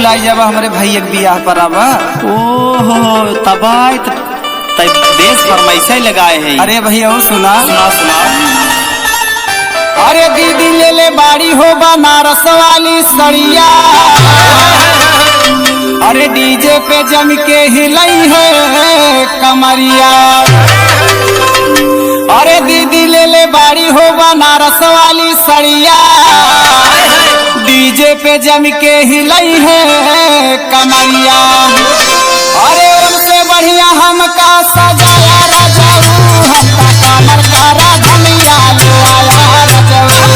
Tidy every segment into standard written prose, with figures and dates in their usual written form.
भुलाई जाबा हमरे भैया के बियाह पर आबा। ओहो तबाई बेस फरमाइश लगाए हैं। अरे भैया वो सुना सुना सुना। अरे दीदी ले ले बाड़ी हो बनारस वाली सड़िया, अरे डीजे पे जम के हिलाई है कमरिया। अरे दीदी ले ले बाड़ी हो बनारस वाली सड़िया, डीजे पे जम के हिलाई है कमरिया। अरे उनसे बढ़िया हमका सजाया रजाऊ, हमका कमर का राधनिया ले आया रजाऊ।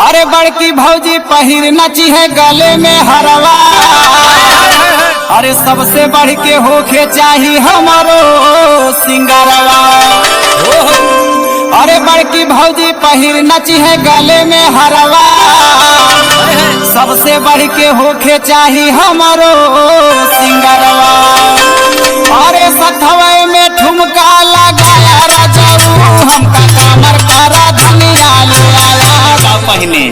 अरे बड़की भौजी पहिर नची है गले में हरवा, अरे सबसे बढ़ के होके चाहिए हमारो सिंगारवा। अरे बड़की भौजी पहिर नची है गले में हरवा, सबसे बढ़ के होके चाहिए हमारो सिंगारवा। अरे सथवे में ठुमका